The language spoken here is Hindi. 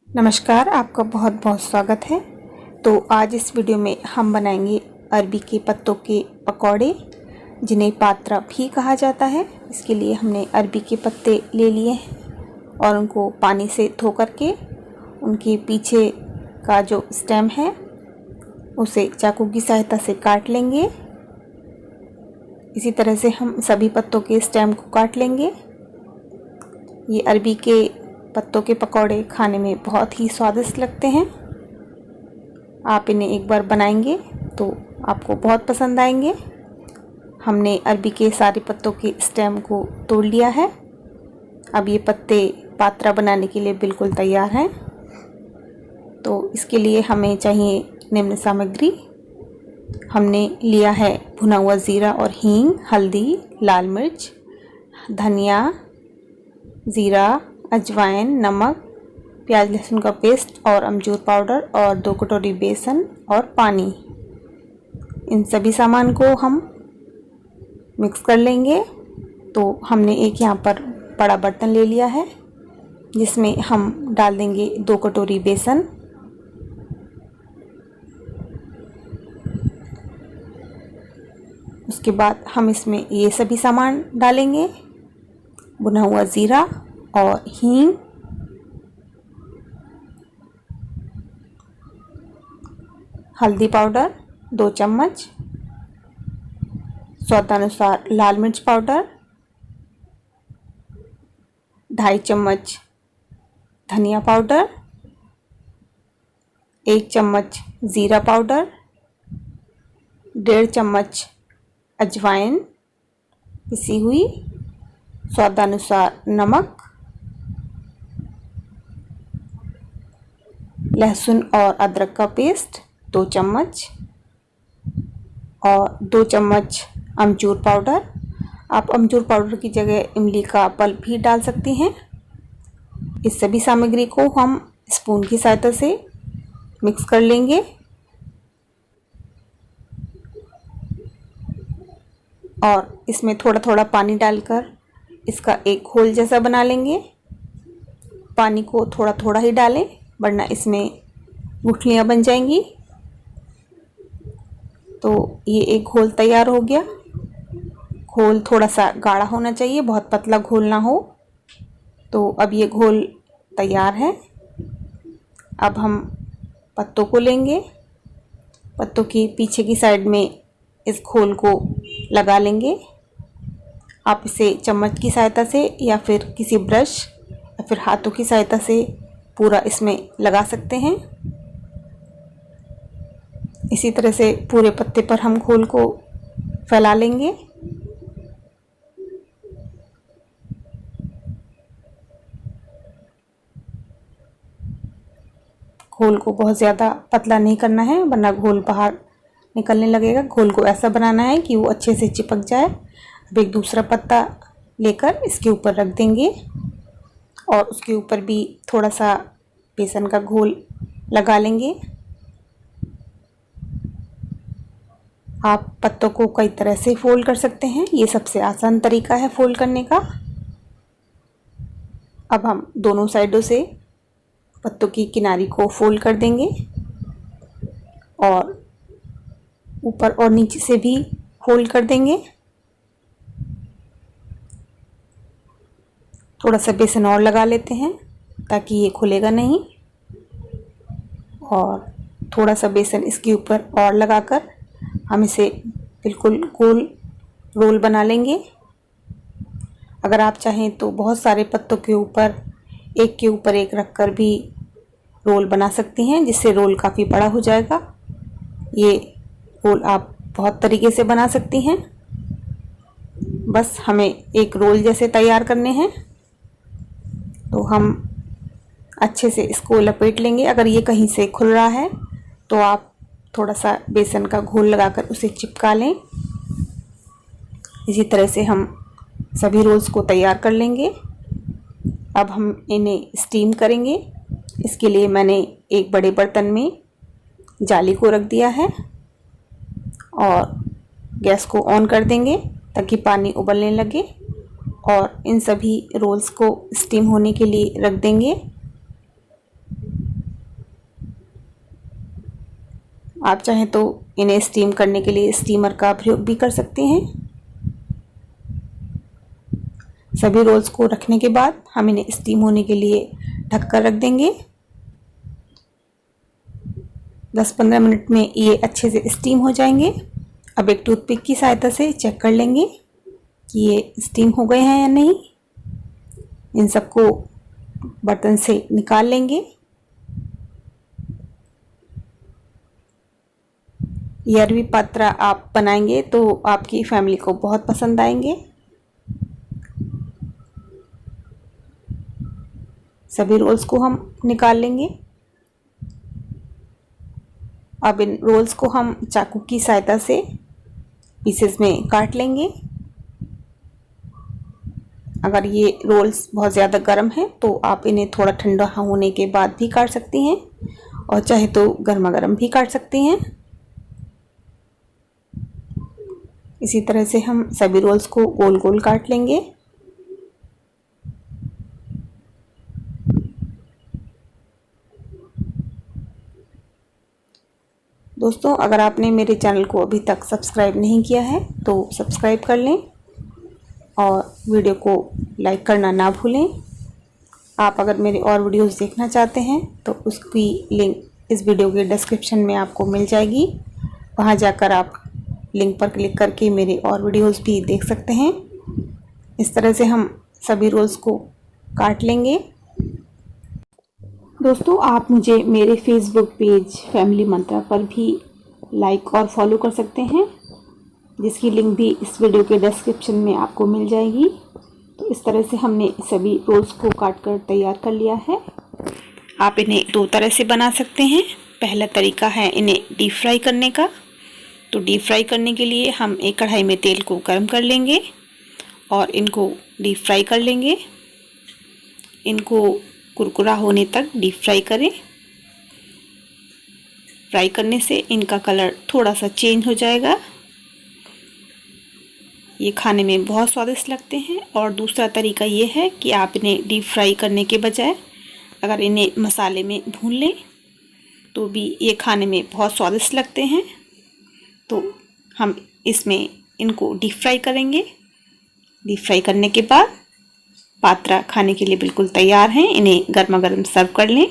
नमस्कार, आपका बहुत बहुत स्वागत है। तो आज इस वीडियो में हम बनाएंगे अरबी के पत्तों के पकौड़े, जिन्हें पात्रा भी कहा जाता है। इसके लिए हमने अरबी के पत्ते ले लिए हैं और उनको पानी से धो करके उनके पीछे का जो स्टेम है उसे चाकू की सहायता से काट लेंगे। इसी तरह से हम सभी पत्तों के स्टेम को काट लेंगे। ये अरबी के पत्तों के पकौड़े खाने में बहुत ही स्वादिष्ट लगते हैं। आप इन्हें एक बार बनाएंगे तो आपको बहुत पसंद आएंगे। हमने अरबी के सारे पत्तों के स्टेम को तोड़ लिया है। अब ये पत्ते पात्रा बनाने के लिए बिल्कुल तैयार हैं। तो इसके लिए हमें चाहिए निम्न सामग्री। हमने लिया है भुना हुआ ज़ीरा और हींग, हल्दी, लाल मिर्च, धनिया, ज़ीरा, अजवाइन, नमक, प्याज लहसुन का पेस्ट और अमचूर पाउडर और 2 कटोरी बेसन और पानी। इन सभी सामान को हम मिक्स कर लेंगे। तो हमने एक यहाँ पर बड़ा बर्तन ले लिया है जिसमें हम डाल देंगे 2 कटोरी बेसन। उसके बाद हम इसमें ये सभी सामान डालेंगे, भुना हुआ ज़ीरा और हींग, हल्दी पाउडर 2 चम्मच, स्वादानुसार लाल मिर्च पाउडर, 2.5 चम्मच धनिया पाउडर, 1 चम्मच ज़ीरा पाउडर, 1.5 चम्मच अजवाइन पिसी हुई, स्वादानुसार नमक, लहसुन और अदरक का पेस्ट 2 चम्मच और 2 चम्मच अमचूर पाउडर। आप अमचूर पाउडर की जगह इमली का पल्प भी डाल सकती हैं। इस सभी सामग्री को हम स्पून की सहायता से मिक्स कर लेंगे और इसमें थोड़ा थोड़ा पानी डालकर इसका एक घोल जैसा बना लेंगे। पानी को थोड़ा थोड़ा ही डालें वरना इसमें गुठलियाँ बन जाएंगी। तो ये एक घोल तैयार हो गया। घोल थोड़ा सा गाढ़ा होना चाहिए, बहुत पतला घोल ना हो। तो अब ये घोल तैयार है। अब हम पत्तों को लेंगे, पत्तों की पीछे की साइड में इस घोल को लगा लेंगे। आप इसे चम्मच की सहायता से या फिर किसी ब्रश या फिर हाथों की सहायता से पूरा इसमें लगा सकते हैं। इसी तरह से पूरे पत्ते पर हम घोल को फैला लेंगे। घोल को बहुत ज़्यादा पतला नहीं करना है वरना घोल बाहर निकलने लगेगा। घोल को ऐसा बनाना है कि वो अच्छे से चिपक जाए। अब एक दूसरा पत्ता लेकर इसके ऊपर रख देंगे और उसके ऊपर भी थोड़ा सा बेसन का घोल लगा लेंगे। आप पत्तों को कई तरह से फोल्ड कर सकते हैं, ये सबसे आसान तरीका है फोल्ड करने का। अब हम दोनों साइडों से पत्तों की किनारी को फोल्ड कर देंगे और ऊपर और नीचे से भी फोल्ड कर देंगे। थोड़ा सा बेसन और लगा लेते हैं ताकि ये खुलेगा नहीं, और थोड़ा सा बेसन इसके ऊपर और लगाकर हम इसे बिल्कुल गोल रोल बना लेंगे। अगर आप चाहें तो बहुत सारे पत्तों के ऊपर एक रखकर भी रोल बना सकती हैं, जिससे रोल काफ़ी बड़ा हो जाएगा। ये रोल आप बहुत तरीके से बना सकती हैं, बस हमें एक रोल जैसे तैयार करने हैं। तो हम अच्छे से इसको लपेट लेंगे। अगर ये कहीं से खुल रहा है तो आप थोड़ा सा बेसन का घोल लगाकर उसे चिपका लें। इसी तरह से हम सभी रोल्स को तैयार कर लेंगे। अब हम इन्हें स्टीम करेंगे। इसके लिए मैंने एक बड़े बर्तन में जाली को रख दिया है और गैस को ऑन कर देंगे ताकि पानी उबलने लगे और इन सभी रोल्स को स्टीम होने के लिए रख देंगे। आप चाहें तो इन्हें स्टीम करने के लिए स्टीमर का प्रयोग भी कर सकते हैं। सभी रोल्स को रखने के बाद हम इन्हें स्टीम होने के लिए ढक कर रख देंगे। 10-15 मिनट में ये अच्छे से स्टीम हो जाएंगे। अब एक टूथपिक की सहायता से चेक कर लेंगे कि ये स्टीम हो गए हैं या नहीं। इन सबको बर्तन से निकाल लेंगे। ये अरबी पात्रा आप बनाएंगे तो आपकी फैमिली को बहुत पसंद आएंगे। सभी रोल्स को हम निकाल लेंगे। अब इन रोल्स को हम चाकू की सहायता से पीसेस में काट लेंगे। अगर ये रोल्स बहुत ज़्यादा गर्म हैं तो आप इन्हें थोड़ा ठंडा होने के बाद भी काट सकती हैं और चाहे तो गर्मा गर्म भी काट सकती हैं। इसी तरह से हम सभी रोल्स को गोल गोल काट लेंगे। दोस्तों, अगर आपने मेरे चैनल को अभी तक सब्सक्राइब नहीं किया है तो सब्सक्राइब कर लें और वीडियो को लाइक करना ना भूलें। आप अगर मेरे और वीडियोस देखना चाहते हैं तो उसकी लिंक इस वीडियो के डिस्क्रिप्शन में आपको मिल जाएगी। वहां जाकर आप लिंक पर क्लिक करके मेरे और वीडियोस भी देख सकते हैं। इस तरह से हम सभी रोल्स को काट लेंगे। दोस्तों, आप मुझे मेरे फेसबुक पेज फैमिली मंत्रा पर भी लाइक और फॉलो कर सकते हैं, जिसकी लिंक भी इस वीडियो के डिस्क्रिप्शन में आपको मिल जाएगी। तो इस तरह से हमने सभी रोल्स को काट कर तैयार कर लिया है। आप इन्हें दो तरह से बना सकते हैं। पहला तरीका है इन्हें डीप फ्राई करने का। तो डीप फ्राई करने के लिए हम एक कढ़ाई में तेल को गर्म कर लेंगे और इनको डीप फ्राई कर लेंगे। इनको कुरकुरा होने तक डीप फ्राई करें। फ्राई करने से इनका कलर थोड़ा सा चेंज हो जाएगा। ये खाने में बहुत स्वादिष्ट लगते हैं। और दूसरा तरीका ये है कि आप इन्हें डीप फ्राई करने के बजाय अगर इन्हें मसाले में भून लें तो भी ये खाने में बहुत स्वादिष्ट लगते हैं। तो हम इसमें इनको डीप फ्राई करेंगे। डीप फ्राई करने के बाद पात्रा खाने के लिए बिल्कुल तैयार हैं। इन्हें गर्मा गर्म सर्व कर लें।